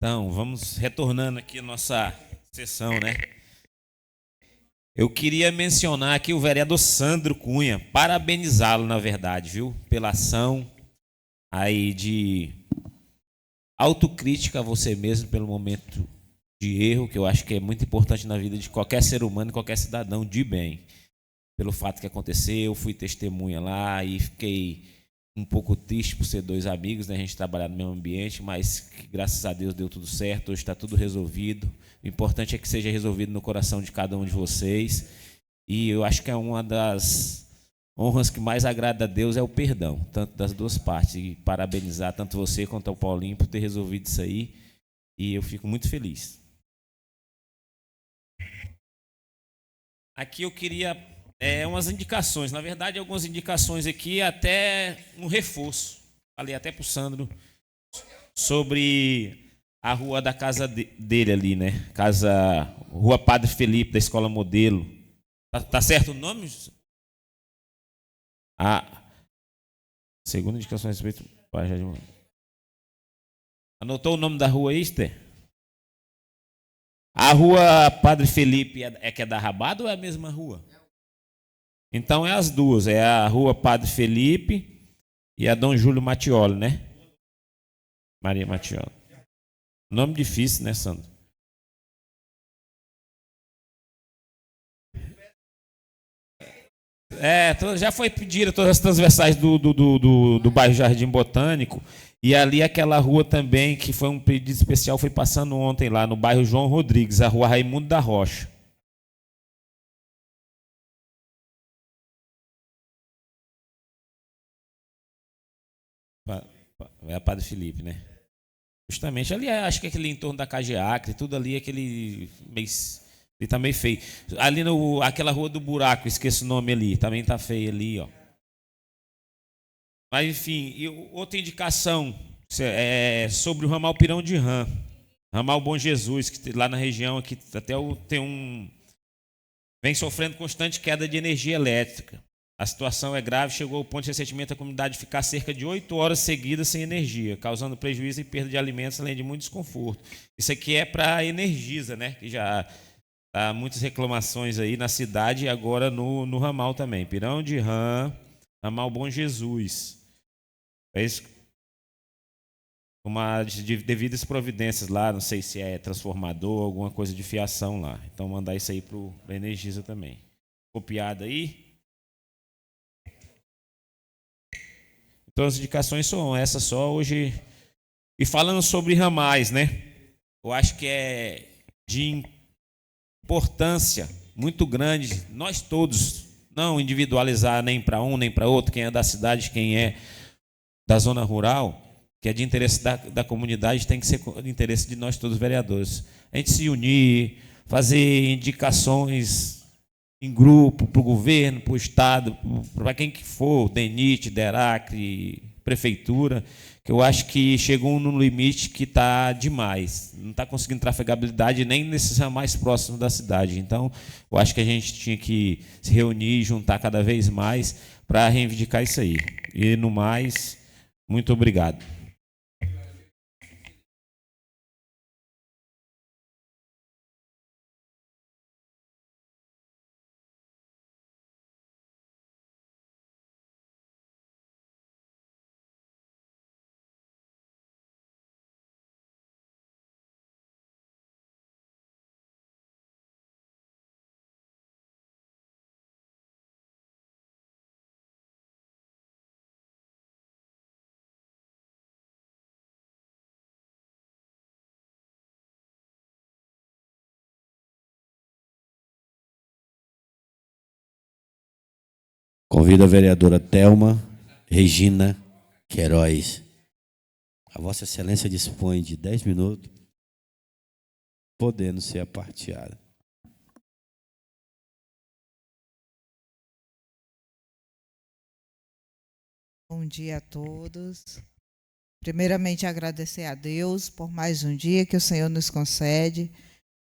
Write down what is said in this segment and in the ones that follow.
Então, vamos retornando aqui a nossa sessão, né? Eu queria mencionar aqui o vereador Sandro Cunha, parabenizá-lo, na verdade, viu? Pela ação aí de autocrítica a você mesmo pelo momento de erro, que eu acho que é muito importante na vida de qualquer ser humano, qualquer cidadão de bem. Pelo fato que aconteceu, fui testemunha lá e fiquei um pouco triste por ser dois amigos, né? A gente trabalhar no mesmo ambiente, mas que, graças a Deus deu tudo certo, hoje está tudo resolvido. O importante é que seja resolvido no coração de cada um de vocês. E eu acho que é uma das honras que mais agrada a Deus é o perdão, tanto das duas partes. E parabenizar tanto você quanto o Paulinho por ter resolvido isso aí. E eu fico muito feliz. Aqui eu queria umas indicações, na verdade, algumas indicações aqui, até um reforço. Falei até para o Sandro sobre a rua da casa dele ali, né? Rua Padre Felipe, da Escola Modelo. Tá certo o nome? A segunda indicação a respeito. Anotou o nome da rua aí, Esther? A rua Padre Felipe é que é da Rabada ou é a mesma rua? Então é as duas, é a rua Padre Felipe e a Dom Júlio Mattioli, né? Maria Mattioli. Nome difícil, né, Sandro? Já foi pedido todas as transversais do bairro Jardim Botânico. E ali aquela rua também, que foi um pedido especial, foi passando ontem lá no bairro João Rodrigues, a rua Raimundo da Rocha. É a Padre Felipe, né? Justamente ali, acho que aquele em torno da Cageacre, tudo ali, aquele meio. Ele tá meio feio. Ali aquela rua do buraco, esqueço o nome ali, também tá feio ali, ó. Mas enfim, outra indicação é sobre o ramal Pirão de Rã, ramal Bom Jesus, que lá na região aqui até tem vem sofrendo constante queda de energia elétrica. A situação é grave, chegou ao ponto de recentemente a comunidade ficar cerca de 8 horas seguidas sem energia, causando prejuízo e perda de alimentos, além de muito desconforto. Isso aqui é para a Energisa, né? Que já há muitas reclamações aí na cidade e agora no ramal também. Pirão de Rã, ramal Bom Jesus. É isso, devidas providências lá, não sei se é transformador, alguma coisa de fiação lá. Então mandar isso aí para a Energisa também. Copiado aí. Então as indicações são essas só hoje. E falando sobre ramais, né? Eu acho que é de importância muito grande nós todos não individualizar nem para um nem para outro, quem é da cidade, quem é da zona rural, que é de interesse da comunidade, tem que ser de interesse de nós todos vereadores. A gente se unir, fazer indicações em grupo para o governo, para o Estado, para quem que for, DENIT, DERACRE, Prefeitura, que eu acho que chegou num limite que está demais. Não está conseguindo trafegabilidade nem nesses ramais próximos da cidade. Então, eu acho que a gente tinha que se reunir e juntar cada vez mais para reivindicar isso aí. E, no mais, muito obrigado. Convido a vereadora Thelma Regina Queiroz. A Vossa Excelência dispõe de 10 minutos, podendo ser aparteada. Bom dia a todos. Primeiramente, agradecer a Deus por mais um dia que o Senhor nos concede.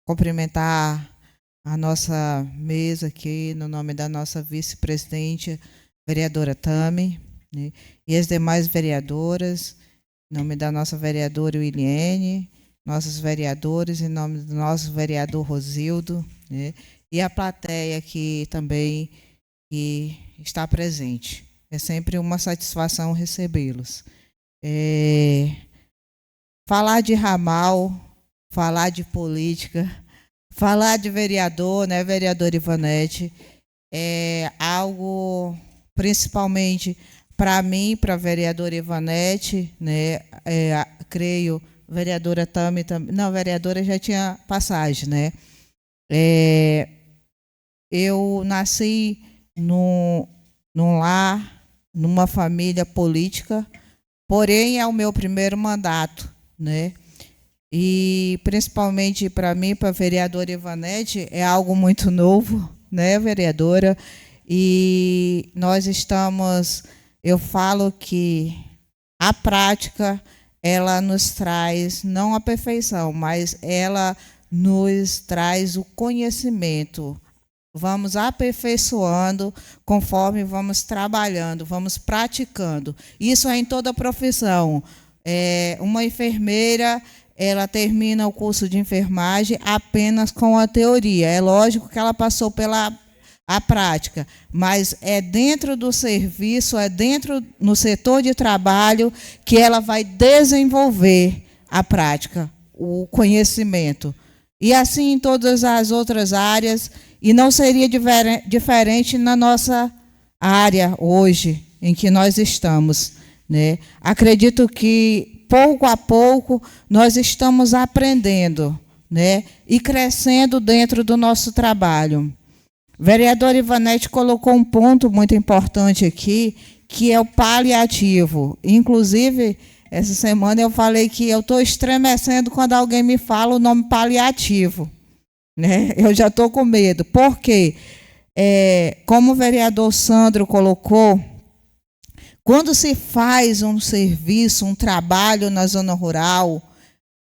Cumprimentar a nossa mesa aqui, no nome da nossa vice-presidente, vereadora Tami, né, e as demais vereadoras, em nome da nossa vereadora Williene, nossos vereadores, em nome do nosso vereador Rosildo, né, e a plateia que também que está presente. É sempre uma satisfação recebê-los. Falar de ramal, falar de política, falar de vereador, né, vereador Ivanete, é algo, principalmente para mim, para a vereadora Ivanete, né, creio, vereadora Tami também, não, vereadora já tinha passagem, né? Eu nasci num lar, numa família política, porém é o meu primeiro mandato, né? E principalmente para mim, para a vereadora Ivanete, é algo muito novo, né, vereadora? E nós estamos, eu falo que a prática, ela nos traz, não a perfeição, mas ela nos traz o conhecimento. Vamos aperfeiçoando conforme vamos trabalhando, vamos praticando. Isso é em toda profissão. Uma enfermeira, ela termina o curso de enfermagem apenas com a teoria. É lógico que ela passou pela a prática, mas é dentro do serviço, é dentro no setor de trabalho que ela vai desenvolver a prática, o conhecimento. E assim em todas as outras áreas, e não seria diferente na nossa área hoje, em que nós estamos, né? Acredito que, pouco a pouco, nós estamos aprendendo, né? E crescendo dentro do nosso trabalho. O vereador Ivanete colocou um ponto muito importante aqui, que é o paliativo. Inclusive, essa semana eu falei que eu estou estremecendo quando alguém me fala o nome paliativo, né? Eu já estou com medo. Por quê? Como o vereador Sandro colocou, quando se faz um serviço, um trabalho na zona rural,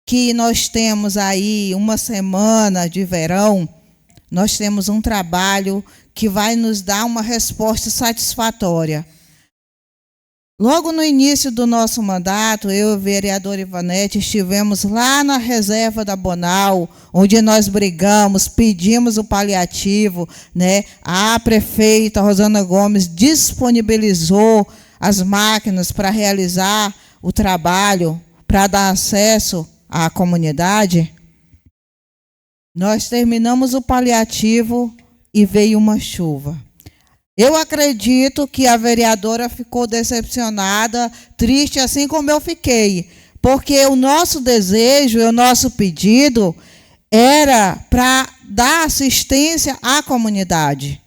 que nós temos aí uma semana de verão, nós temos um trabalho que vai nos dar uma resposta satisfatória. Logo no início do nosso mandato, eu e o vereador Ivanete estivemos lá na reserva da Bonal, onde nós brigamos, pedimos o paliativo, né? A prefeita Rosana Gomes disponibilizou as máquinas para realizar o trabalho, para dar acesso à comunidade. Nós terminamos o paliativo e veio uma chuva. Eu acredito que a vereadora ficou decepcionada, triste, assim como eu fiquei, porque o nosso desejo e o nosso pedido era para dar assistência à comunidade,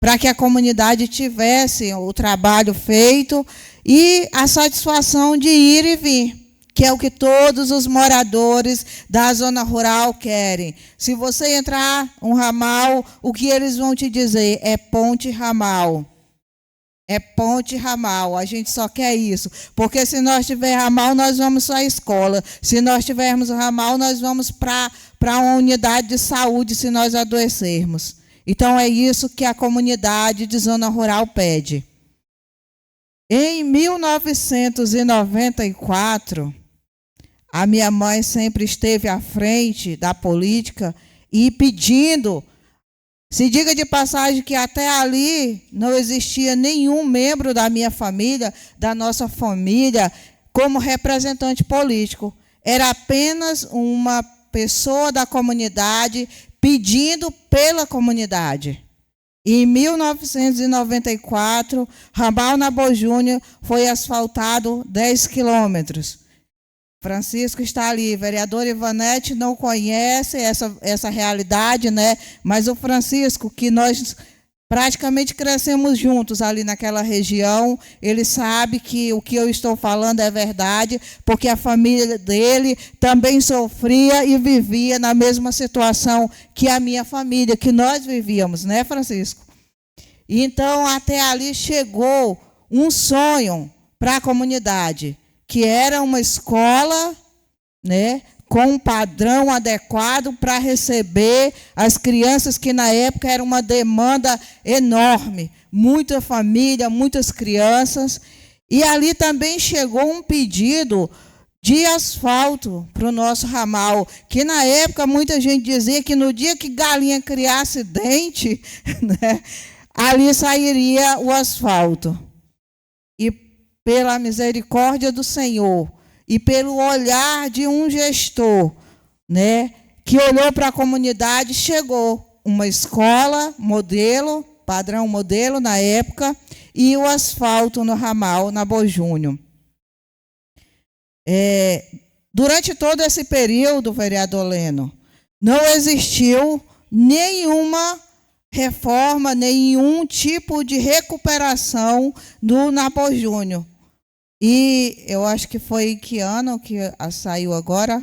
para que a comunidade tivesse o trabalho feito e a satisfação de ir e vir, que é o que todos os moradores da zona rural querem. Se você entrar um ramal, o que eles vão te dizer é ponte ramal. É ponte ramal, a gente só quer isso. Porque se nós tivermos ramal, nós vamos para a escola. Se nós tivermos ramal, nós vamos para uma unidade de saúde se nós adoecermos. Então é isso que a comunidade de zona rural pede. Em 1994... a minha mãe sempre esteve à frente da política e pedindo. Se diga de passagem que até ali não existia nenhum membro da minha família, da nossa família, como representante político. Era apenas uma pessoa da comunidade pedindo pela comunidade. E em 1994, ramal Nabor Júnior foi asfaltado 10 quilômetros. Francisco está ali, vereador Ivanete não conhece essa realidade, né? Mas o Francisco, que nós praticamente crescemos juntos ali naquela região, ele sabe que o que eu estou falando é verdade, porque a família dele também sofria e vivia na mesma situação que a minha família, que nós vivíamos, né, Francisco? Então, até ali chegou um sonho para a comunidade, que era uma escola, né, com um padrão adequado para receber as crianças, que na época era uma demanda enorme, muita família, muitas crianças. E ali também chegou um pedido de asfalto para o nosso ramal, que na época muita gente dizia que no dia que galinha criasse dente, né, ali sairia o asfalto. E pela misericórdia do Senhor e pelo olhar de um gestor, né, que olhou para a comunidade, chegou uma escola modelo, padrão modelo na época, e o asfalto no ramal, na Boa Júnior. Durante todo esse período, vereador Leno, não existiu nenhuma reforma, nenhum tipo de recuperação na Boa Júnior. E eu acho que foi que ano que saiu agora?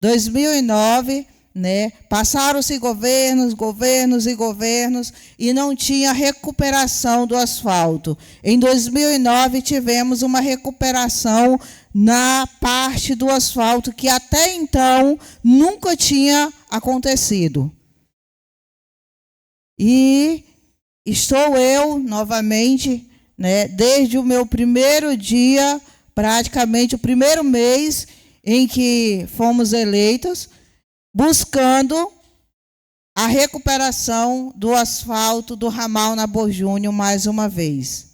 2009, né? Passaram-se governos e não tinha recuperação do asfalto. Em 2009 tivemos uma recuperação na parte do asfalto que até então nunca tinha acontecido. E estou eu novamente, né, desde o meu primeiro dia, praticamente o primeiro mês em que fomos eleitos, buscando a recuperação do asfalto do ramal na Boa Júnior mais uma vez.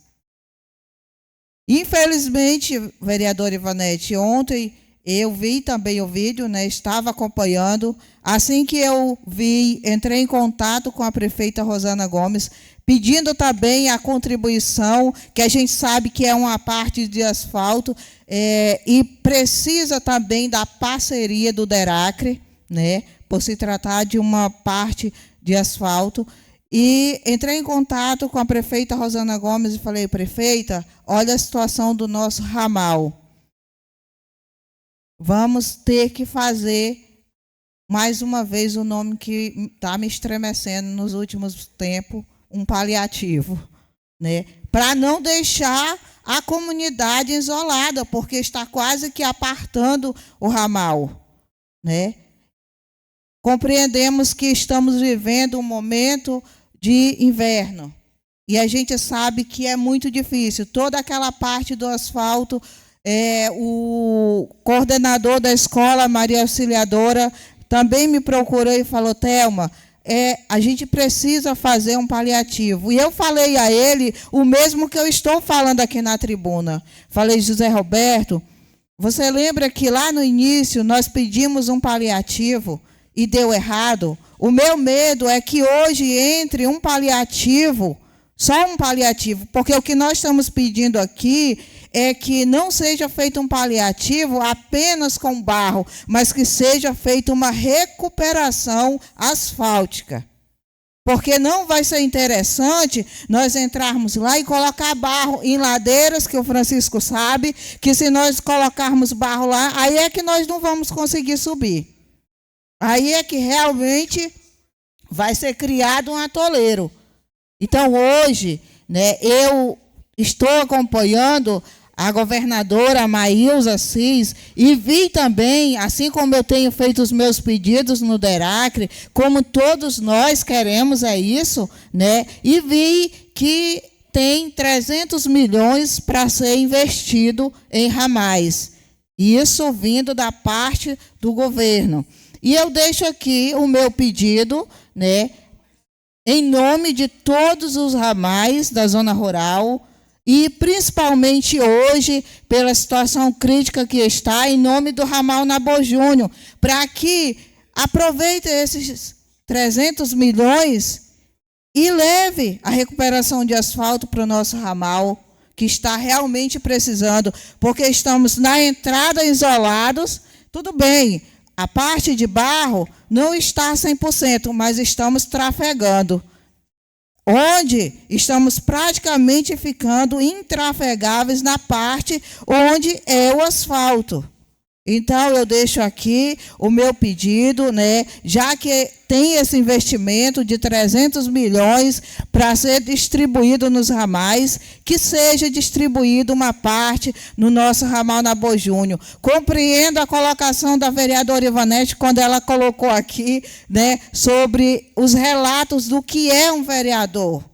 Infelizmente, vereador Ivanete, ontem eu vi também o vídeo, né, estava acompanhando. Assim que eu vi, entrei em contato com a prefeita Rosana Gomes, pedindo também a contribuição, que a gente sabe que é uma parte de asfalto, e precisa também da parceria do DERACRE, né, por se tratar de uma parte de asfalto. E entrei em contato com a prefeita Rosana Gomes e falei: prefeita, olha a situação do nosso ramal. Vamos ter que fazer, mais uma vez, o nome que está me estremecendo nos últimos tempos, um paliativo, né? Para não deixar a comunidade isolada, porque está quase que apartando o ramal, né? Compreendemos que estamos vivendo um momento de inverno, e a gente sabe que é muito difícil. Toda aquela parte do asfalto, o coordenador da escola, Maria Auxiliadora, também me procurou e falou: Thelma, a gente precisa fazer um paliativo. E eu falei a ele o mesmo que eu estou falando aqui na tribuna. Falei: José Roberto, você lembra que lá no início nós pedimos um paliativo e deu errado? O meu medo é que hoje entre um paliativo, só um paliativo, porque o que nós estamos pedindo aqui é que não seja feito um paliativo apenas com barro, mas que seja feita uma recuperação asfáltica. Porque não vai ser interessante nós entrarmos lá e colocar barro em ladeiras, que o Francisco sabe, que se nós colocarmos barro lá, aí é que nós não vamos conseguir subir. Aí é que realmente vai ser criado um atoleiro. Então, hoje, né, eu estou acompanhando a governadora Maílza Assis e vi também, assim como eu tenho feito os meus pedidos no DERACRE, como todos nós queremos isso, né, e vi que tem 300 milhões para ser investido em ramais. Isso vindo da parte do governo. E eu deixo aqui o meu pedido, né, em nome de todos os ramais da zona rural, e principalmente hoje, pela situação crítica que está, em nome do ramal na Boa Júnior, para que aproveite esses 300 milhões e leve a recuperação de asfalto para o nosso ramal, que está realmente precisando, porque estamos na entrada isolados. Tudo bem, a parte de barro não está 100%, mas estamos trafegando, onde estamos praticamente ficando intrafegáveis na parte onde é o asfalto. Então, eu deixo aqui o meu pedido, né, já que tem esse investimento de 300 milhões para ser distribuído nos ramais, que seja distribuído uma parte no nosso ramal na Boa Júnior. Compreendo a colocação da vereadora Ivanete, quando ela colocou aqui, né, sobre os relatos do que é um vereador.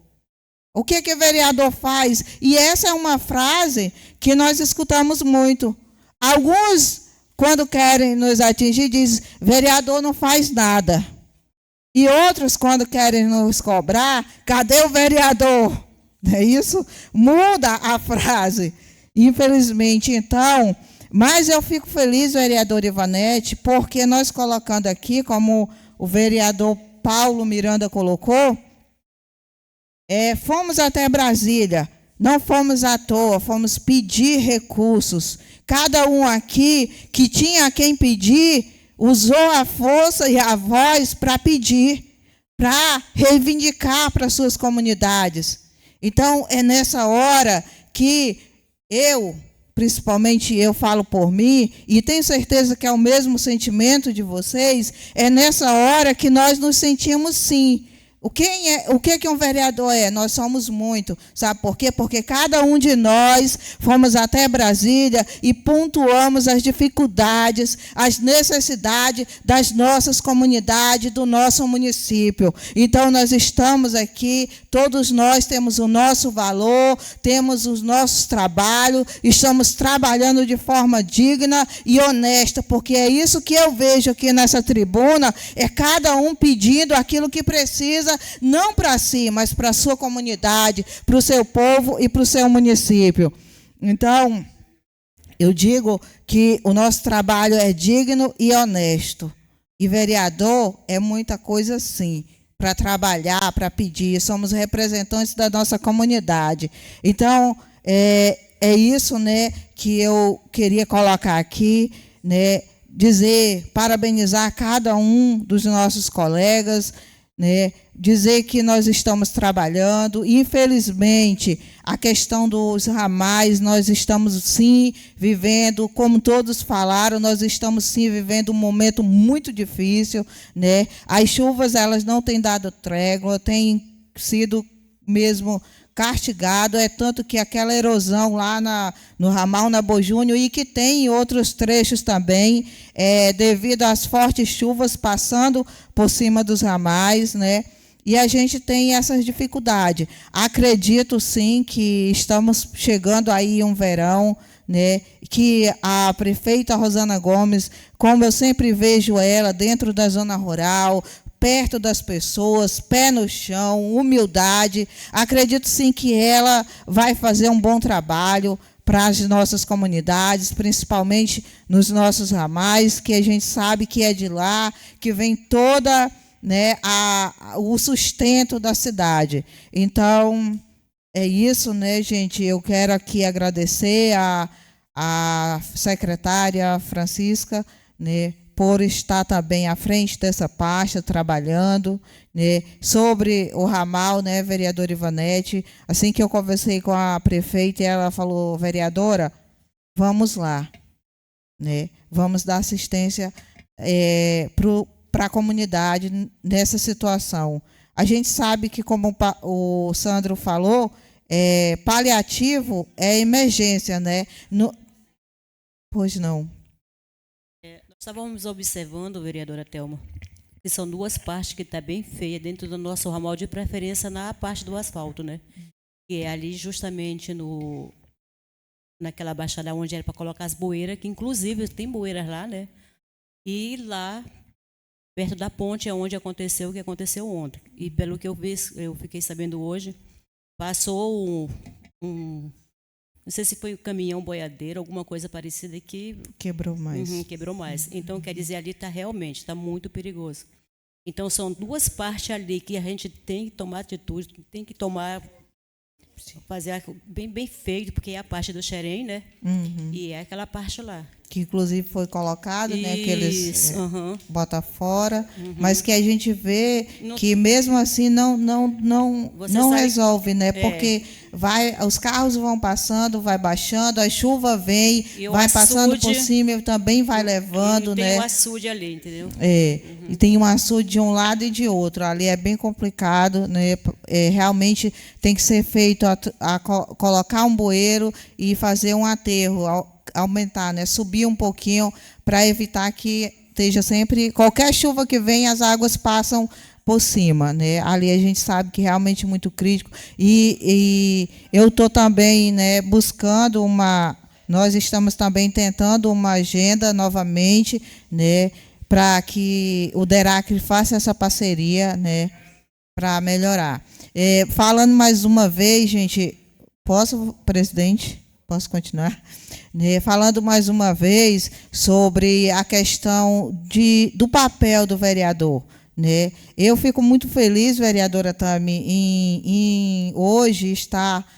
O que o vereador faz? E essa é uma frase que nós escutamos muito. Alguns, quando querem nos atingir, dizem, vereador não faz nada. E outros, quando querem nos cobrar, cadê o vereador? Não é isso? Muda a frase. Infelizmente, então, mas eu fico feliz, vereador Ivanete, porque nós colocando aqui, como o vereador Paulo Miranda colocou, fomos até Brasília, não fomos à toa, fomos pedir recursos. Cada um aqui que tinha a quem pedir, usou a força e a voz para pedir, para reivindicar para suas comunidades. Então, é nessa hora que principalmente eu falo por mim, e tenho certeza que é o mesmo sentimento de vocês, é nessa hora que nós nos sentimos sim. O que um vereador é? Nós somos muito. Sabe por quê? Porque cada um de nós fomos até Brasília e pontuamos as dificuldades, as necessidades das nossas comunidades, do nosso município. Então, nós estamos aqui, todos nós temos o nosso valor, temos os nossos trabalhos, estamos trabalhando de forma digna e honesta, porque é isso que eu vejo aqui nessa tribuna, é cada um pedindo aquilo que precisa, não para si, mas para a sua comunidade, para o seu povo e para o seu município. Então, eu digo que o nosso trabalho é digno e honesto. E vereador é muita coisa sim, para trabalhar, para pedir. Somos representantes da nossa comunidade. Então, é isso, né, que eu queria colocar aqui, né, dizer, parabenizar cada um dos nossos colegas, né, dizer que nós estamos trabalhando. Infelizmente, a questão dos ramais, nós estamos sim vivendo, como todos falaram, nós estamos sim vivendo um momento muito difícil, né? As chuvas, elas não têm dado trégua, têm sido mesmo castigado, é tanto que aquela erosão lá no ramal Nabor Júnior, e que tem em outros trechos também, devido às fortes chuvas passando por cima dos ramais, né? E a gente tem essas dificuldades. Acredito, sim, que estamos chegando aí um verão, né, que a prefeita Rosana Gomes, como eu sempre vejo ela, dentro da zona rural, perto das pessoas, pé no chão, humildade, acredito, sim, que ela vai fazer um bom trabalho para as nossas comunidades, principalmente nos nossos ramais, que a gente sabe que é de lá, que vem toda, né, o sustento da cidade. Então, é isso, né, gente? Eu quero aqui agradecer a secretária Francisca, né, por estar também à frente dessa pasta, trabalhando, né, sobre o ramal, né, vereadora Ivanete. Assim que eu conversei com a prefeita, ela falou, vereadora, vamos lá, né, vamos dar assistência para a comunidade nessa situação. A gente sabe que, como o Sandro falou, paliativo é emergência, né? Pois não. Estávamos observando, vereadora Thelma, que são duas partes que estão bem feias dentro do nosso ramal, de preferência na parte do asfalto, né? Que é ali justamente naquela baixada onde era para colocar as bueiras, que inclusive tem bueiras lá, né? E lá, perto da ponte, é onde aconteceu o que aconteceu ontem. E pelo que eu vi, eu fiquei sabendo hoje, passou não sei se foi o caminhão boiadeiro, alguma coisa parecida que... Quebrou mais. Quebrou mais. Então, quer dizer, ali realmente está muito perigoso. Então, são duas partes ali que a gente tem que tomar atitude, tem que fazer bem feito, porque é a parte do Xerém, né? E é aquela parte lá. Que inclusive foi colocado, né, que eles botam fora, mas que a gente vê que mesmo assim não resolve, né? Porque os carros vão passando, vai baixando, a chuva vem, vai passando por cima e também vai levando, né? Tem um açude ali, entendeu? E tem um açude de um lado e de outro. Ali é bem complicado, né? Realmente tem que ser feito colocar um bueiro e fazer um aterro, aumentar, né, subir um pouquinho para evitar que esteja sempre, qualquer chuva que vem, as águas passam por cima, né? Ali a gente sabe que realmente é muito crítico, e eu estou também, né, buscando Nós estamos também tentando uma agenda novamente, né, para que o DERAC faça essa parceria, né, para melhorar. Falando mais uma vez, gente, posso, presidente? Posso continuar? Falando mais uma vez sobre a questão do papel do vereador. Eu fico muito feliz, vereadora Tami, em hoje estar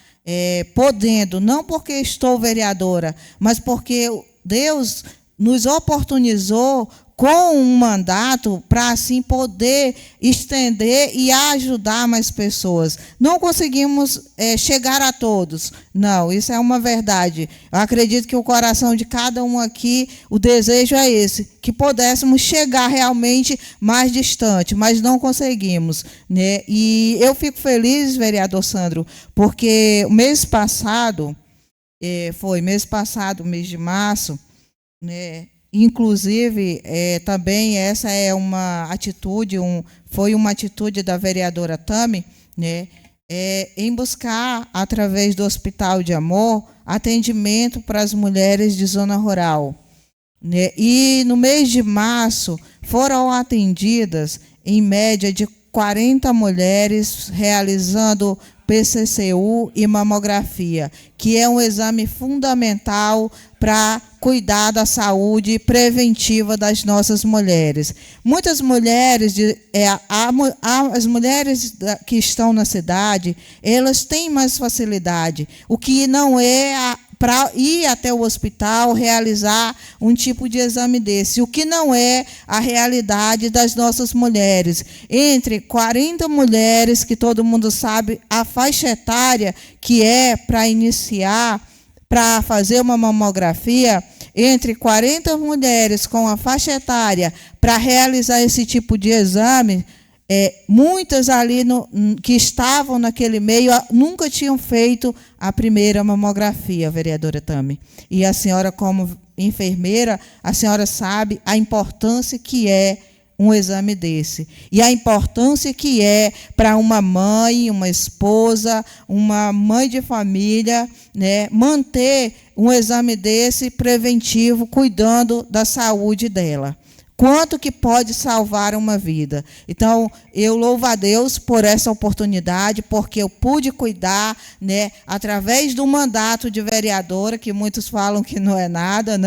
podendo, não porque estou vereadora, mas porque Deus nos oportunizou com um mandato para assim poder estender e ajudar mais pessoas. Não conseguimos chegar a todos. Não, isso é uma verdade. Eu acredito que o coração de cada um aqui, o desejo é esse, que pudéssemos chegar realmente mais distante, mas não conseguimos. E eu fico feliz, vereador Sandro, porque o mês passado, mês de março, inclusive, também essa é uma atitude, foi uma atitude da vereadora Tami, em buscar, através do Hospital de Amor, atendimento para as mulheres de zona rural. E no mês de março foram atendidas, em média, de 40 mulheres realizando PCCU e mamografia, que é um exame fundamental para cuidar da saúde preventiva das nossas mulheres. Muitas mulheres, as mulheres que estão na cidade, elas têm mais facilidade, o que não é para ir até o hospital realizar um tipo de exame desse, o que não é a realidade das nossas mulheres. Entre 40 mulheres, que todo mundo sabe a faixa etária que é para iniciar, para fazer uma mamografia, entre 40 mulheres com a faixa etária para realizar esse tipo de exame, muitas ali que estavam naquele meio nunca tinham feito a primeira mamografia, vereadora Tami. E a senhora, como enfermeira, a senhora sabe a importância que é um exame desse. E a importância que é para uma mãe, uma esposa, uma mãe de família, manter um exame desse preventivo, cuidando da saúde dela. Quanto que pode salvar uma vida. Então, eu louvo a Deus por essa oportunidade, porque eu pude cuidar, através do mandato de vereadora, que muitos falam que não é nada,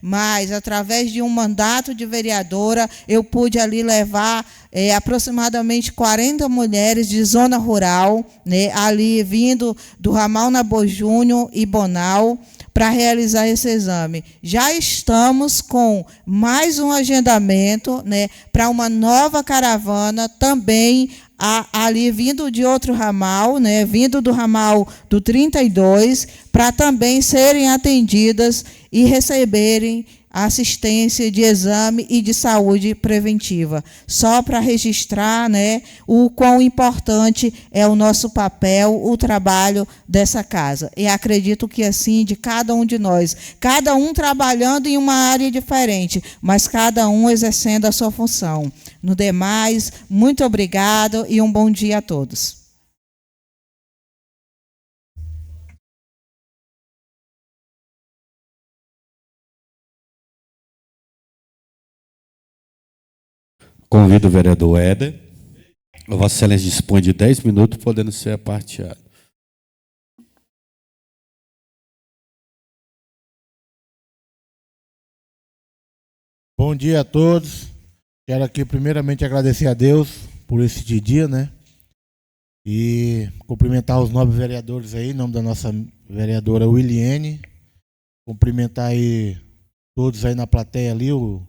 mas através de um mandato de vereadora, eu pude ali levar aproximadamente 40 mulheres de zona rural, ali vindo do ramal Nabor Júnior e Bonal, para realizar esse exame. Já estamos com mais um agendamento, para uma nova caravana, também ali vindo de outro ramal, vindo do ramal do 32, para também serem atendidas e receberem assistência de exame e de saúde preventiva. Só para registrar, o quão importante é o nosso papel, o trabalho dessa casa. E acredito que assim, de cada um de nós, cada um trabalhando em uma área diferente, mas cada um exercendo a sua função. No demais, muito obrigado e um bom dia a todos. Convido o vereador Éder. Vossa Excelência dispõe de 10 minutos, podendo ser aparteado. Bom dia a todos. Quero aqui primeiramente agradecer a Deus por esse dia, E cumprimentar os nobres vereadores aí, em nome da nossa vereadora Williene. Cumprimentar aí todos aí na plateia ali, o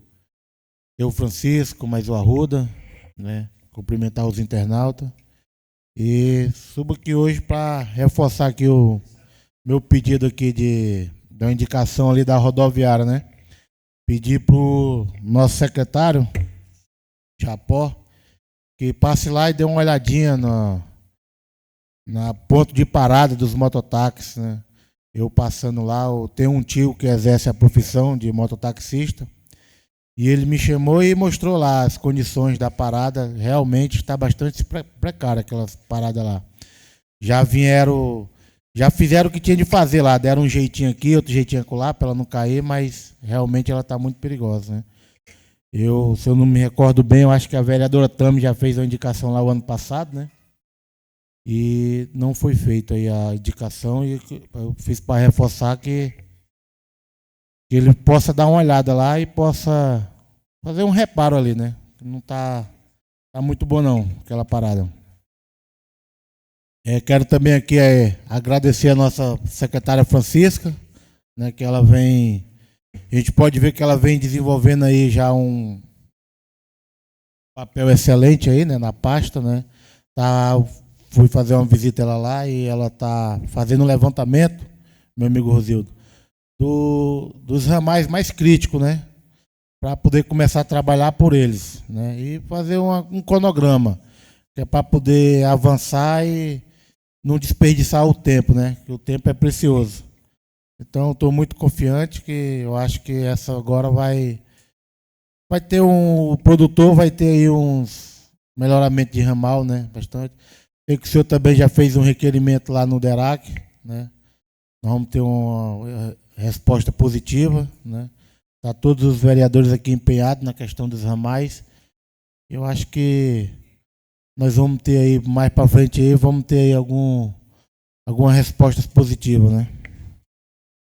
Francisco, mais o Arruda, Cumprimentar os internautas. E subo aqui hoje para reforçar aqui o meu pedido aqui da indicação ali da rodoviária, Pedir para o nosso secretário, Chapó, que passe lá e dê uma olhadinha na ponto de parada dos mototáxis, Eu passando lá, eu tenho um tio que exerce a profissão de mototaxista, e ele me chamou e mostrou lá as condições da parada. Realmente está bastante precária aquela parada lá. Já vieram Já fizeram o que tinha de fazer lá, deram um jeitinho aqui, outro jeitinho acolá, para ela não cair, mas realmente ela está muito perigosa, né? Se eu não me recordo bem, eu acho que a vereadora Tami já fez a indicação lá o ano passado, né? E não foi feita aí a indicação, e eu fiz para reforçar que ele possa dar uma olhada lá e possa fazer um reparo ali, né? Não tá muito bom não, aquela parada. Quero também aqui agradecer a nossa secretária Francisca, né, que ela vem, a gente pode ver que ela vem desenvolvendo aí já um papel excelente aí, né, na pasta, né. Fui fazer uma visita ela lá e ela está fazendo um levantamento, meu amigo Rosildo, dos ramais mais críticos, né, para poder começar a trabalhar por eles, né, e fazer um cronograma, que é para poder avançar e não desperdiçar o tempo, né? Que o tempo é precioso. Então, estou muito confiante que eu acho que essa agora vai ter o produtor vai ter aí uns melhoramentos de ramal, né? Bastante. Sei que o senhor também já fez um requerimento lá no DERAC, né? Nós vamos ter uma resposta positiva, né? Tá todos os vereadores aqui empenhados na questão dos ramais. Eu acho que nós vamos ter aí, mais para frente aí, vamos ter aí algumas respostas positivas, né?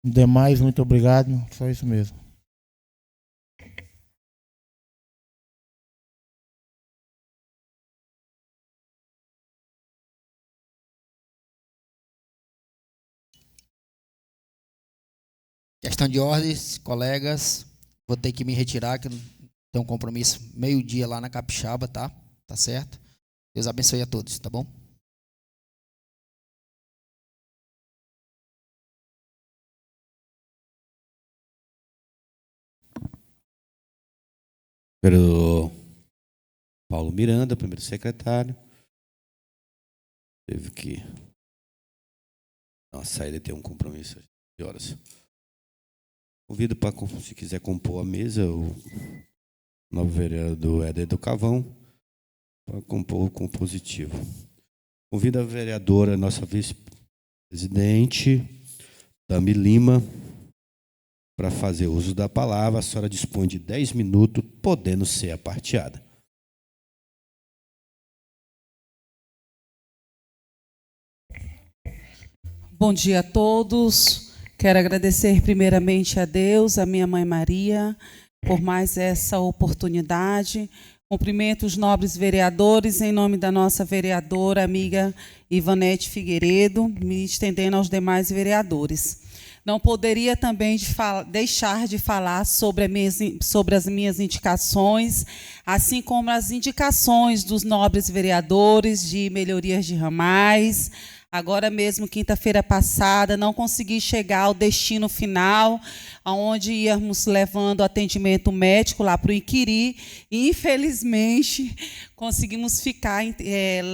Demais, muito obrigado, só isso mesmo. Questão de ordens, colegas, vou ter que me retirar, que eu tenho um compromisso meio-dia lá na Capixaba, tá? Tá certo? Deus abençoe a todos, tá bom? Vereador Paulo Miranda, primeiro secretário. Teve que dar uma saída, ter um compromisso de horas. Convido para, se quiser compor a mesa, o novo vereador Éder do Cavão, para compor o compositivo. Convido a vereadora, nossa vice-presidente, Tami Lima, para fazer uso da palavra. A senhora dispõe de 10 minutos, podendo ser aparteada. Bom dia a todos. Quero agradecer primeiramente a Deus, a minha mãe Maria, por mais essa oportunidade. Cumprimento os nobres vereadores, em nome da nossa vereadora, amiga Ivanete Figueiredo, me estendendo aos demais vereadores. Não poderia também deixar de falar sobre as minhas indicações, assim como as indicações dos nobres vereadores de melhorias de ramais. Agora mesmo, quinta-feira passada, não consegui chegar ao destino final, onde íamos levando atendimento médico lá para o Iquiri, e, infelizmente, conseguimos ficar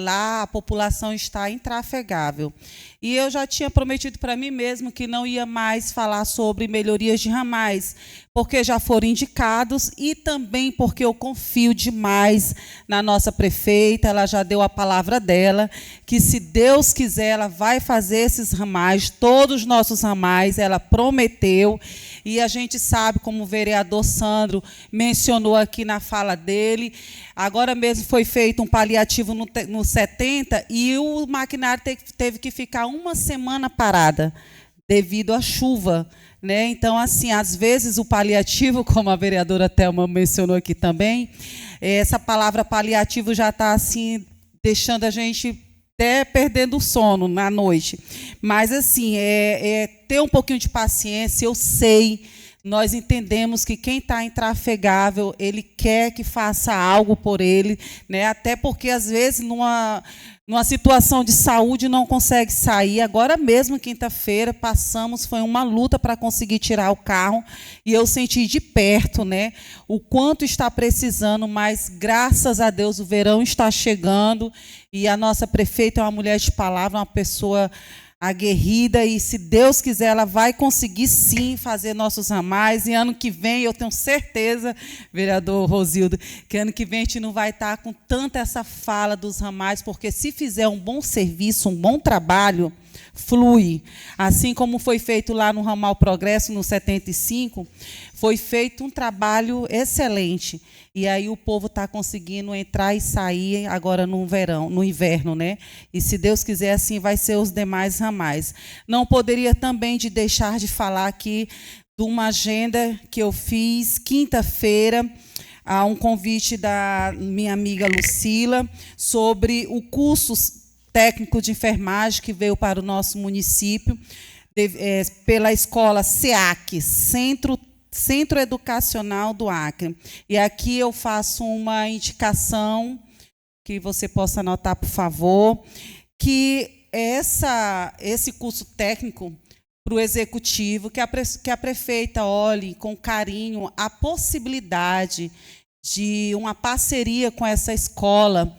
lá, a população está intrafegável. E eu já tinha prometido para mim mesmo que não ia mais falar sobre melhorias de ramais, porque já foram indicados e também porque eu confio demais na nossa prefeita. Ela já deu a palavra dela, que se Deus quiser, ela vai fazer esses ramais, todos os nossos ramais, ela prometeu. E a gente sabe, como o vereador Sandro mencionou aqui na fala dele, agora mesmo foi feito um paliativo no 70 e o maquinário teve que ficar uma semana parada devido à chuva, né? Então, assim, às vezes o paliativo, como a vereadora Thelma mencionou aqui também, essa palavra paliativo já está assim deixando a gente até perdendo o sono na noite. Mas, assim, ter um pouquinho de paciência. Eu sei, nós entendemos que quem está intrafegável, ele quer que faça algo por ele, né? Até porque, às vezes, numa situação de saúde, não consegue sair. Agora mesmo, quinta-feira, foi uma luta para conseguir tirar o carro, e eu senti de perto, né, o quanto está precisando, mas, graças a Deus, o verão está chegando, e a nossa prefeita é uma mulher de palavra, uma pessoa aguerrida, e, se Deus quiser, ela vai conseguir, sim, fazer nossos ramais. E ano que vem, eu tenho certeza, vereador Rosildo, que ano que vem a gente não vai estar com tanta essa fala dos ramais, porque se fizer um bom serviço, um bom trabalho, flui. Assim como foi feito lá no Ramal Progresso, no 75, foi feito um trabalho excelente. E aí o povo está conseguindo entrar e sair agora no verão, no inverno, né? E se Deus quiser, assim vai ser os demais ramais. Não poderia também de deixar de falar aqui de uma agenda que eu fiz quinta-feira, a um convite da minha amiga Lucila, sobre o curso técnico de enfermagem que veio para o nosso município, pela escola SEAC, Centro Educacional do Acre. E aqui eu faço uma indicação, que você possa anotar, por favor, que esse curso técnico para o executivo, que a prefeita olhe com carinho a possibilidade de uma parceria com essa escola,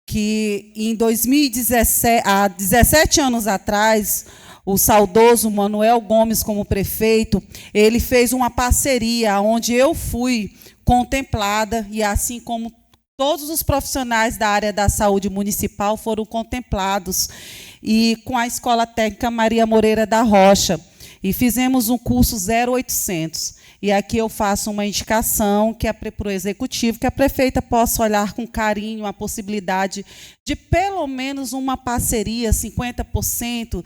que em 2017, há 17 anos atrás, o saudoso Manuel Gomes, como prefeito, ele fez uma parceria onde eu fui contemplada, e assim como todos os profissionais da área da saúde municipal foram contemplados, e com a Escola Técnica Maria Moreira da Rocha, e fizemos um curso 0800. E aqui eu faço uma indicação que é para o executivo, que a prefeita possa olhar com carinho a possibilidade de pelo menos uma parceria, 50%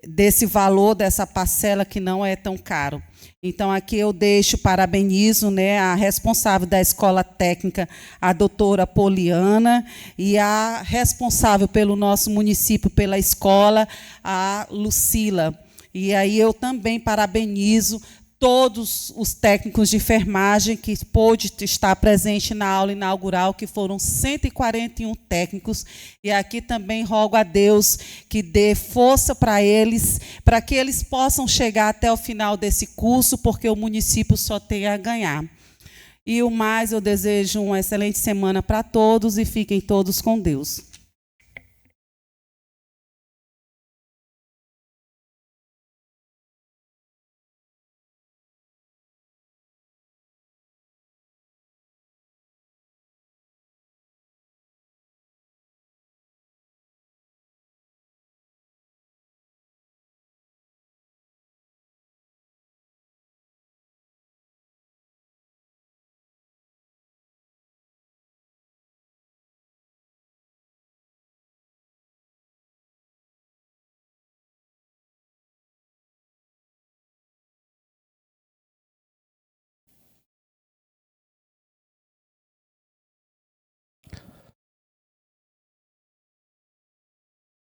desse valor, dessa parcela que não é tão caro. Então, aqui eu parabenizo, né, a responsável da Escola Técnica, a doutora Poliana, e a responsável pelo nosso município, pela escola, a Lucila. E aí eu também parabenizo todos os técnicos de enfermagem que pôde estar presente na aula inaugural, que foram 141 técnicos, e aqui também rogo a Deus que dê força para eles, para que eles possam chegar até o final desse curso, porque o município só tem a ganhar. E o mais, eu desejo uma excelente semana para todos e fiquem todos com Deus.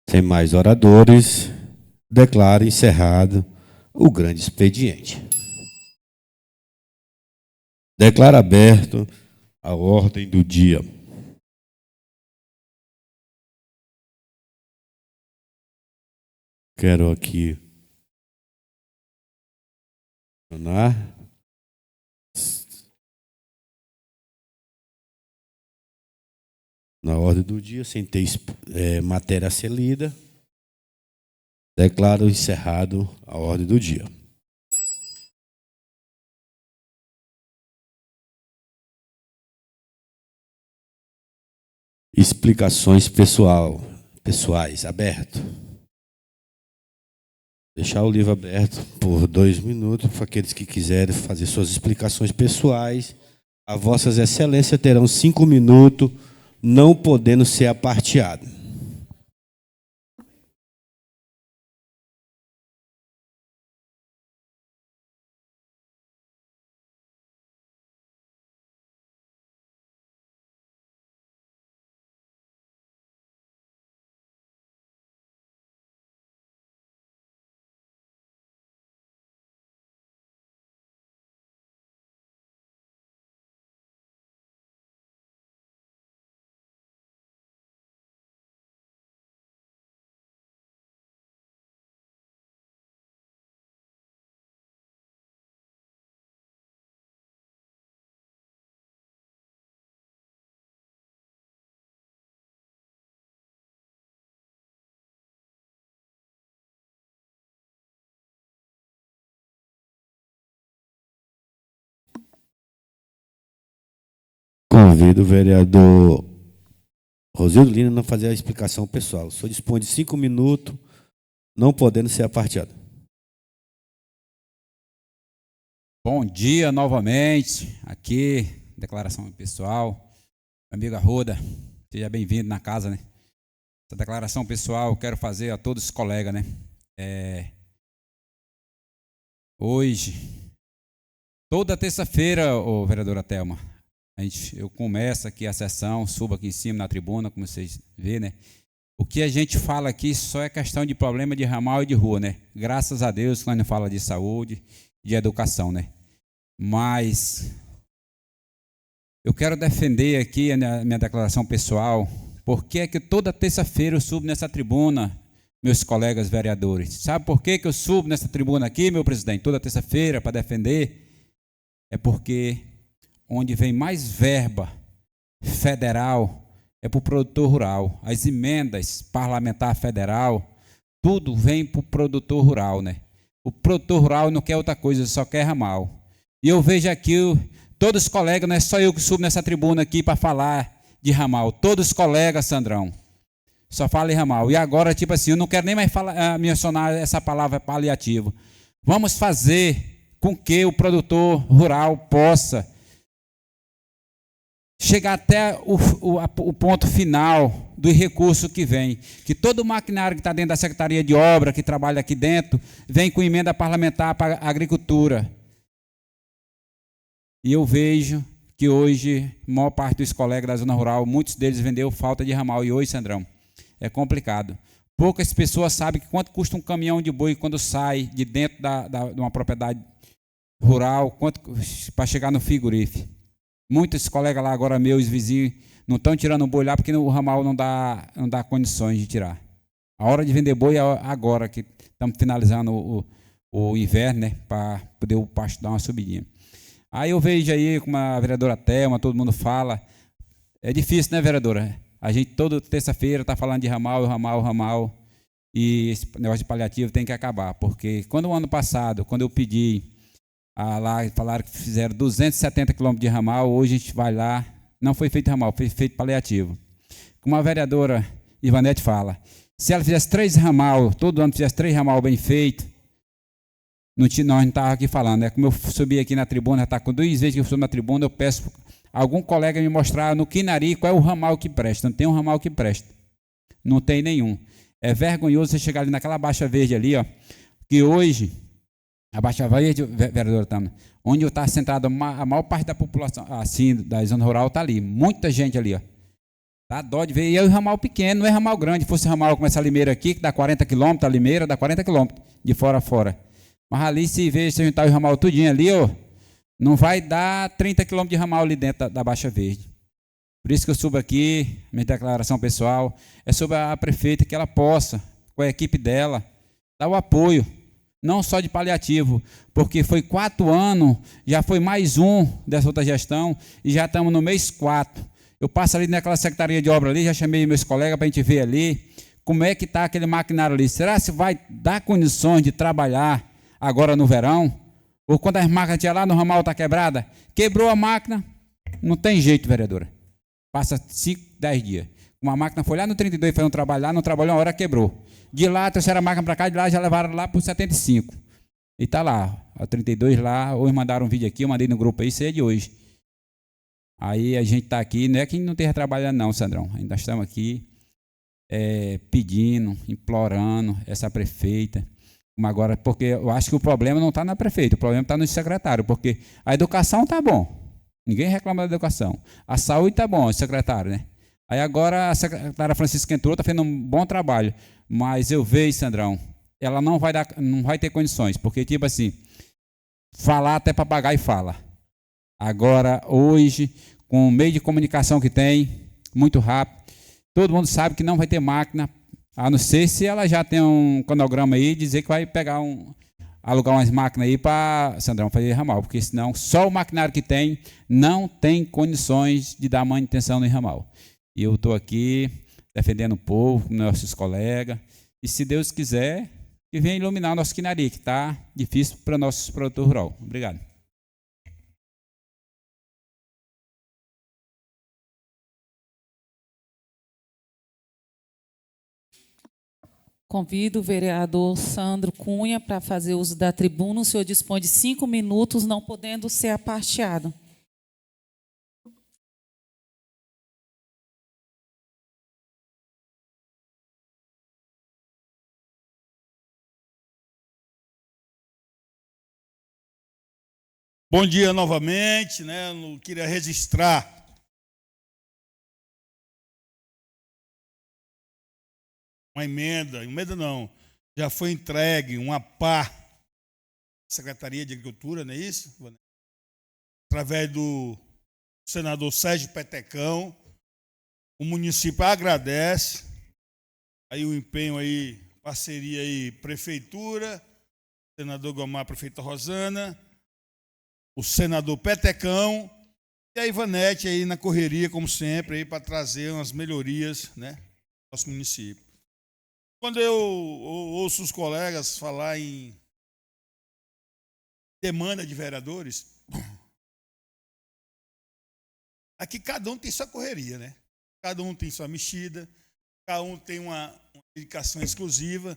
Sem mais oradores, declaro encerrado o grande expediente. Declaro aberto a ordem do dia. Quero aqui na ordem do dia, sem ter matéria a ser lida, declaro encerrado a ordem do dia. Explicações pessoais, aberto. Deixar o livro aberto por 2 minutos para aqueles que quiserem fazer suas explicações pessoais. A vossas excelências terão 5 minutos, não podendo ser aparteado. Convido o vereador Rosildo Lina não fazer a explicação pessoal. O senhor dispõe de 5 minutos, não podendo ser aparteado. Bom dia novamente, aqui, declaração pessoal. Amigo Arruda, seja bem-vindo na casa, né? Essa declaração pessoal eu quero fazer a todos os colegas, né? Hoje, toda terça-feira, ô vereadora Thelma, eu começo aqui a sessão, subo aqui em cima na tribuna, como vocês vê, né? O que a gente fala aqui só é questão de problema de ramal e de rua, né? Graças a Deus que nós não fala de saúde, de educação, né? Mas eu quero defender aqui a minha declaração pessoal, porque é que toda terça-feira eu subo nessa tribuna, meus colegas vereadores. Sabe por que eu subo nessa tribuna aqui, meu presidente, toda terça-feira para defender? É porque onde vem mais verba federal é para o produtor rural. As emendas parlamentar federal, tudo vem para o produtor rural, né? O produtor rural não quer outra coisa, só quer ramal. E eu vejo aqui todos os colegas, não é só eu que subo nessa tribuna aqui para falar de ramal. Todos os colegas, Sandrão, só falam em ramal. E agora, tipo assim, eu não quero nem mais mencionar essa palavra paliativo. Vamos fazer com que o produtor rural possa chegar até o ponto final do recurso que vem. Que todo o maquinário que está dentro da Secretaria de Obra, que trabalha aqui dentro, vem com emenda parlamentar para a agricultura. E eu vejo que hoje, a maior parte dos colegas da zona rural, muitos deles vendeu falta de ramal. E hoje, Sandrão, é complicado. Poucas pessoas sabem quanto custa um caminhão de boi quando sai de dentro de uma propriedade rural, quanto para chegar no frigorífico. Muitos colegas lá agora, meus vizinhos, não estão tirando o boi lá porque o ramal não dá condições de tirar. A hora de vender boi é agora, que estamos finalizando o inverno, né, para poder o pasto dar uma subidinha. Aí eu vejo aí, como a vereadora Thelma, todo mundo fala, é difícil, né, vereadora? A gente toda terça-feira está falando de ramal, e esse negócio de paliativo tem que acabar, porque quando o ano passado, quando eu pedi, lá falaram que fizeram 270 quilômetros de ramal, hoje a gente vai lá, não foi feito ramal, foi feito paliativo. Como a vereadora Ivanete fala, se ela fizesse 3 ramal, todo ano fizesse 3 ramal bem feito, nós não estávamos aqui falando, né? Como eu subi aqui na tribuna, está com 2 vezes que eu subo na tribuna, eu peço algum colega me mostrar no Quinari qual é o ramal que presta. Não tem um ramal que presta. Não tem nenhum. É vergonhoso você chegar ali naquela Baixa Verde ali, ó, que hoje, a Baixa Verde, vereadora Tama, onde está centrada a maior parte da população, assim, da zona rural, está ali. Muita gente ali, ó. Dá dó de ver. E é um ramal pequeno, não é ramal grande. Se fosse ramal como essa Limeira aqui, que dá 40 quilômetros, a Limeira dá 40 quilômetros, de fora a fora. Mas ali, se juntar o ramal tudinho ali, ó, não vai dar 30 quilômetros de ramal ali dentro da Baixa Verde. Por isso que eu subo aqui, minha declaração pessoal, é sobre a prefeita, que ela possa, com a equipe dela, dar o apoio, não só de paliativo, porque foi 4 anos, já foi mais um dessa outra gestão, e já estamos no mês 4. Eu passo ali naquela secretaria de obra ali, já chamei meus colegas para a gente ver ali, como é que está aquele maquinário ali. Será que vai dar condições de trabalhar agora no verão? Ou quando as máquinas tinham lá no ramal está quebrada? Quebrou a máquina, não tem jeito, vereadora. Passa 5, 10 dias. Uma máquina foi lá no 32, foi um trabalho lá, não trabalhou uma hora, quebrou. De lá, trouxeram a máquina para cá, de lá já levaram lá para o 75. E está lá, a 32 lá, hoje mandaram um vídeo aqui, eu mandei no grupo aí, isso é de hoje. Aí a gente está aqui, não é que não esteja trabalhando não, Sandrão, ainda estamos aqui pedindo, implorando essa prefeita. Agora, porque eu acho que o problema não está na prefeita, o problema está no secretário, porque a educação está bom, ninguém reclama da educação. A saúde está bom, o secretário, né? Aí agora a secretária Francisca entrou, está fazendo um bom trabalho, mas eu vejo, Sandrão, ela não vai ter condições, porque tipo assim, falar até papagaio fala. Agora, hoje, com o meio de comunicação que tem, muito rápido, todo mundo sabe que não vai ter máquina, a não ser se ela já tem um cronograma aí, dizer que vai pegar alugar umas máquinas aí para, Sandrão, fazer ramal, porque senão só o maquinário que tem não tem condições de dar manutenção no ramal. E eu estou aqui defendendo o povo, nossos colegas, e se Deus quiser, que venha iluminar o nosso Quinari, que está difícil para nossos produtores rurais. Obrigado. Convido o vereador Sandro Cunha para fazer uso da tribuna. O senhor dispõe de 5 minutos, não podendo ser aparteado. Bom dia novamente, né? Eu queria registrar uma emenda não, já foi entregue uma pá à Secretaria de Agricultura, não é isso? Através do senador Sérgio Petecão. O município agradece aí o empenho aí, parceria aí, prefeitura, senador Gomar, prefeita Rosana, o senador Petecão e a Ivanete aí na correria, como sempre, aí para trazer umas melhorias, né, no nosso município. Quando eu ouço os colegas falar em demanda de vereadores, aqui cada um tem sua correria, né? Cada um tem sua mexida, cada um tem uma dedicação exclusiva.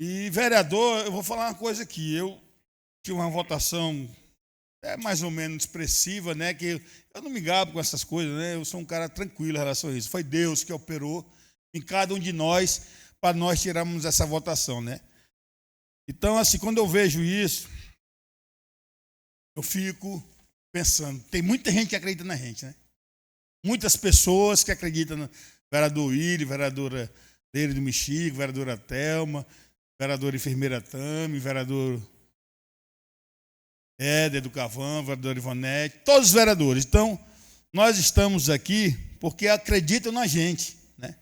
E vereador, eu vou falar uma coisa aqui, eu tive uma votação mais ou menos expressiva, né? Que eu não me gabo com essas coisas, né? Eu sou um cara tranquilo em relação a isso. Foi Deus que operou em cada um de nós para nós tirarmos essa votação, né? Então, assim, quando eu vejo isso, eu fico pensando, tem muita gente que acredita na gente, né? Muitas pessoas que acreditam no vereador Willi, vereadora Leire do Mexico, vereadora Thelma, vereadora enfermeira Tami, vereador Éder do Cavão, vereador Ivonete, todos os vereadores. Então, nós estamos aqui porque acreditam na gente, né?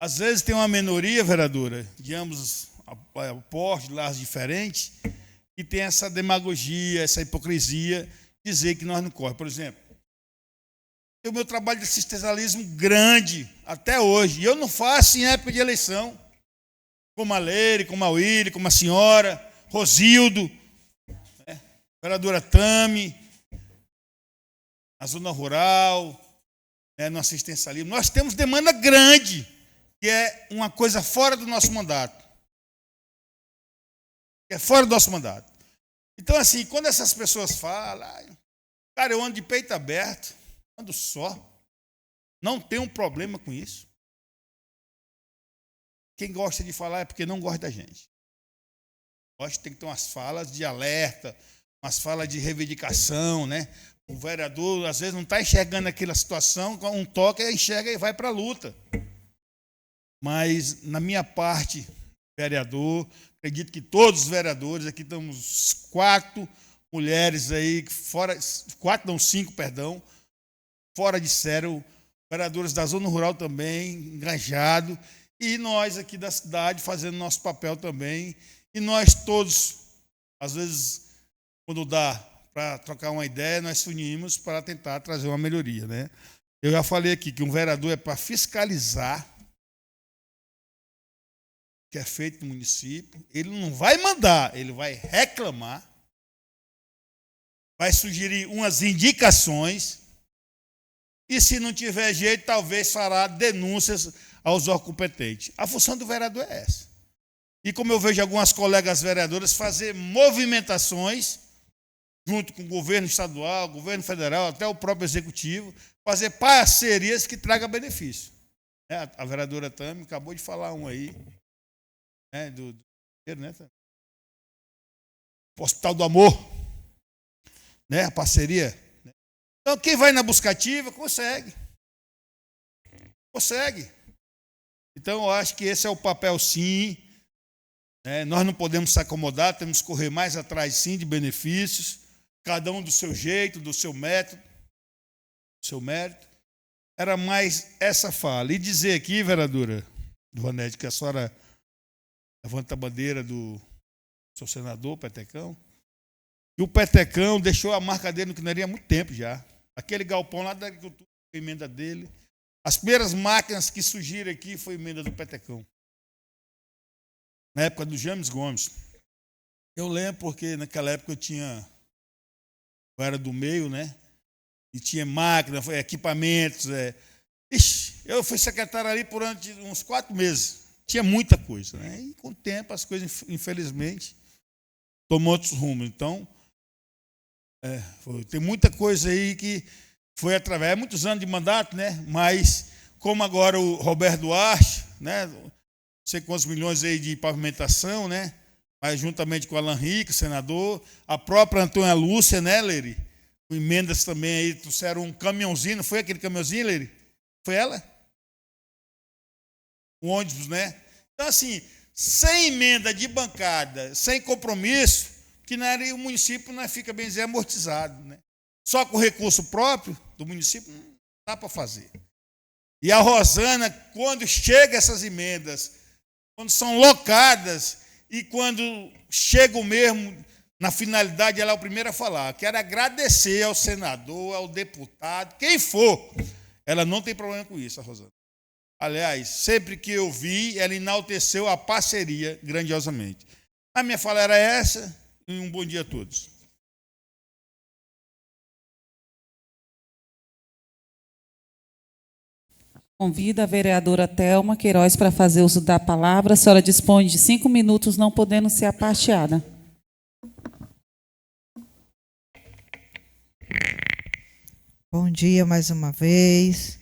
Às vezes tem uma minoria, vereadora, de ambos postos, lados diferentes, e tem essa demagogia, essa hipocrisia, dizer que nós não corremos. Por exemplo, o meu trabalho de assistencialismo grande até hoje, e eu não faço em época de eleição, como a Leire, como a Willi, como a senhora, Rosildo, né? Vereadora Tami, na zona rural, né, no assistencialismo. Nós temos demanda grande, que é uma coisa fora do nosso mandato. É fora do nosso mandato. Então, assim, quando essas pessoas falam, cara, eu ando de peito aberto, ando só, não tenho um problema com isso. Quem gosta de falar é porque não gosta da gente. Gosta, tem que ter umas falas de alerta, umas falas de reivindicação, né? O vereador, às vezes, não está enxergando aquela situação, com um toque, ele enxerga e vai para a luta. Mas, na minha parte, vereador, acredito que todos os vereadores, aqui estamos 4 mulheres aí, fora, 5, perdão, fora de sério, vereadores da zona rural também, engajados, e nós aqui da cidade fazendo nosso papel também, e nós todos, às vezes, quando dá para trocar uma ideia, nós se unimos para tentar trazer uma melhoria, né? Eu já falei aqui que um vereador é para fiscalizar o que é feito no município, ele não vai mandar, ele vai reclamar, vai sugerir umas indicações, e se não tiver jeito, talvez fará denúncias aos órgãos competentes. A função do vereador é essa. E como eu vejo algumas colegas vereadoras fazer movimentações, junto com o governo estadual, governo federal, até o próprio executivo, fazer parcerias que tragam benefício. A vereadora Tami acabou de falar um aí, né, do Hospital do Amor, né, a parceria. Então, quem vai na buscativa, consegue. Então, eu acho que esse é o papel, sim. Nós não podemos se acomodar, temos que correr mais atrás, sim, de benefícios, cada um do seu jeito, do seu método, do seu mérito. Era mais essa fala. E dizer aqui, vereadora Ivonete, que a senhora levanta a bandeira do seu senador, Petecão, e o Petecão deixou a marca dele no Quinaria há muito tempo já. Aquele galpão lá da agricultura, foi emenda dele. As primeiras máquinas que surgiram aqui foi emenda do Petecão. Na época do James Gomes. Eu lembro porque naquela época eu era do meio, né? E tinha máquina, equipamentos. Eu fui secretário ali por uns 4 meses. tinha muita coisa, né? E com o tempo as coisas, infelizmente, tomou outros rumos. Então, tem muita coisa aí que foi através de muitos anos de mandato, né? Mas como agora o Roberto Duarte, né? Não sei quantos milhões aí de pavimentação, né? Mas juntamente com o Alan Rico, senador, a própria Antônia Lúcia, né, Lery? Com emendas também aí, trouxeram um caminhãozinho, não foi aquele caminhãozinho, Lery? Foi ela? Um ônibus, né? Então, assim, sem emenda de bancada, sem compromisso, que o município não fica, bem dizer, amortizado, né? Só com recurso próprio do município não dá para fazer. E a Rosana, quando chega essas emendas, quando são locadas e quando chegam mesmo na finalidade, ela é o primeiro a falar. Quero agradecer ao senador, ao deputado, quem for. Ela não tem problema com isso, a Rosana. Aliás, sempre que eu vi, ela enalteceu a parceria grandiosamente. A minha fala era essa, e um bom dia a todos. Convido a vereadora Thelma Queiroz para fazer uso da palavra. A senhora dispõe de 5 minutos, não podendo ser aparteada. Bom dia mais uma vez.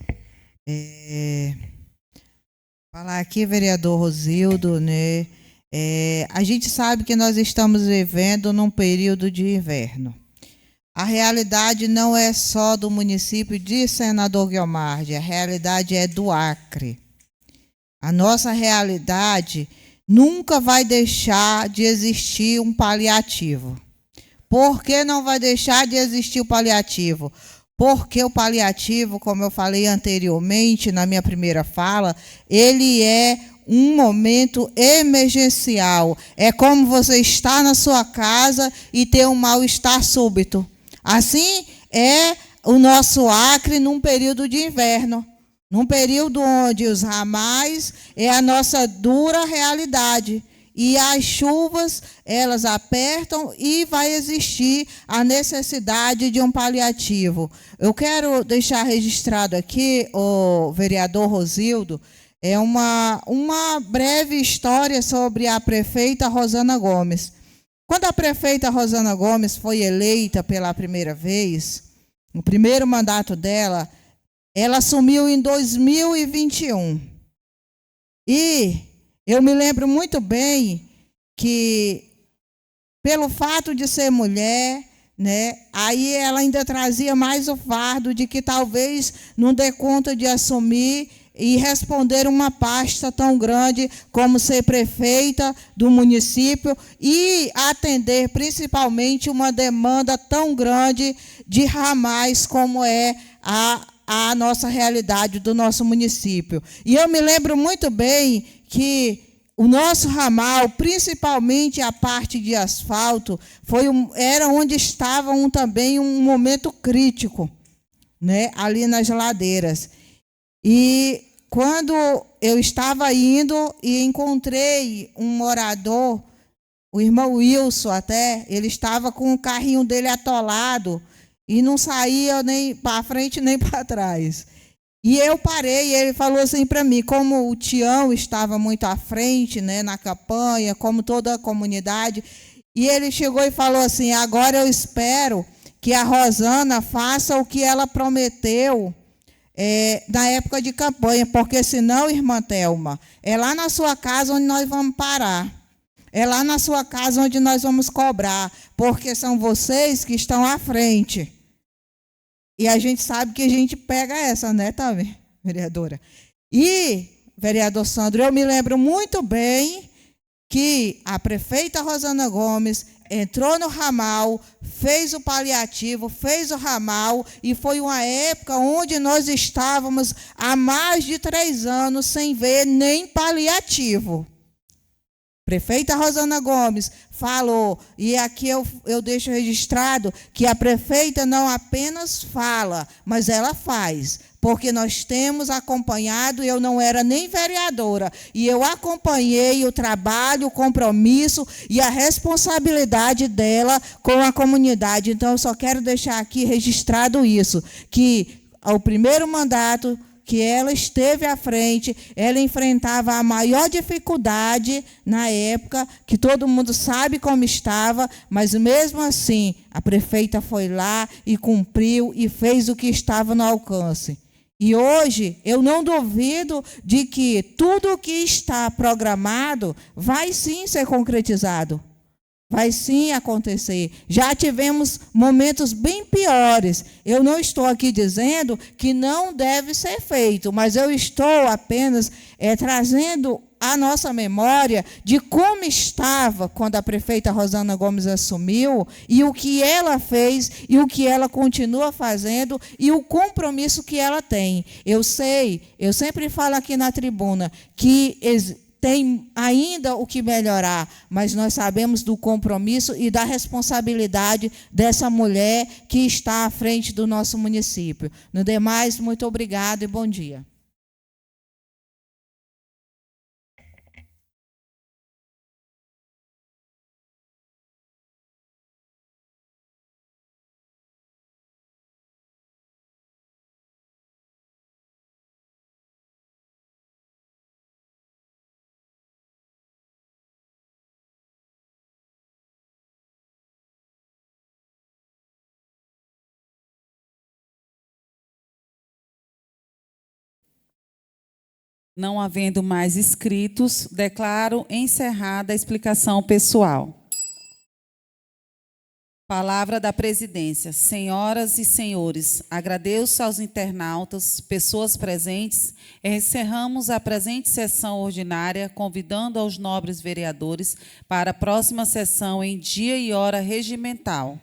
Falar aqui, vereador Rosildo, né? A gente sabe que nós estamos vivendo num período de inverno. A realidade não é só do município de Senador Guiomard, a realidade é do Acre. A nossa realidade nunca vai deixar de existir um paliativo. Por que não vai deixar de existir o paliativo? Porque o paliativo, como eu falei anteriormente na minha primeira fala, ele é um momento emergencial. É como você estar na sua casa e ter um mal-estar súbito. Assim é o nosso Acre num período de inverno, num período onde os ramais é a nossa dura realidade. E as chuvas, elas apertam e vai existir a necessidade de um paliativo. Eu quero deixar registrado aqui, o vereador Rosildo, uma breve história sobre a prefeita Rosana Gomes. Quando a prefeita Rosana Gomes foi eleita pela primeira vez, no primeiro mandato dela, ela assumiu em 2021. E eu me lembro muito bem que, pelo fato de ser mulher, né, aí ela ainda trazia mais o fardo de que talvez não dê conta de assumir e responder uma pasta tão grande como ser prefeita do município e atender principalmente uma demanda tão grande de ramais como é a nossa realidade do nosso município. E eu me lembro muito bem que o nosso ramal, principalmente a parte de asfalto, era onde estava também um momento crítico, né, ali nas ladeiras. E quando eu estava indo e encontrei um morador, o irmão Wilson até, ele estava com o carrinho dele atolado e não saía nem para frente nem para trás. E eu parei e ele falou assim para mim, como o Tião estava muito à frente, né, na campanha, como toda a comunidade, e ele chegou e falou assim, agora eu espero que a Rosana faça o que ela prometeu na época de campanha, porque senão, irmã Thelma, é lá na sua casa onde nós vamos parar. É lá na sua casa onde nós vamos cobrar, porque são vocês que estão à frente. E a gente sabe que a gente pega essa, né, também, vereadora? E, vereador Sandro, eu me lembro muito bem que a prefeita Rosana Gomes entrou no ramal, fez o paliativo, fez o ramal, e foi uma época onde nós estávamos há mais de 3 anos sem ver nem paliativo. Prefeita Rosana Gomes falou, e aqui eu deixo registrado que a prefeita não apenas fala, mas ela faz, porque nós temos acompanhado, eu não era nem vereadora, e eu acompanhei o trabalho, o compromisso e a responsabilidade dela com a comunidade. Então, eu só quero deixar aqui registrado isso, que ao primeiro mandato que ela esteve à frente, ela enfrentava a maior dificuldade na época, que todo mundo sabe como estava, mas mesmo assim, a prefeita foi lá e cumpriu e fez o que estava no alcance. E hoje, eu não duvido de que tudo o que está programado vai sim ser concretizado. Vai sim acontecer. Já tivemos momentos bem piores. Eu não estou aqui dizendo que não deve ser feito, mas eu estou apenas trazendo a nossa memória de como estava quando a prefeita Rosana Gomes assumiu e o que ela fez e o que ela continua fazendo e o compromisso que ela tem. Eu sei, eu sempre falo aqui na tribuna que tem ainda o que melhorar, mas nós sabemos do compromisso e da responsabilidade dessa mulher que está à frente do nosso município. No demais, muito obrigado e bom dia. Não havendo mais inscritos, declaro encerrada a explicação pessoal. Palavra da presidência. Senhoras e senhores, agradeço aos internautas, pessoas presentes, e encerramos a presente sessão ordinária, convidando aos nobres vereadores para a próxima sessão em dia e hora regimental.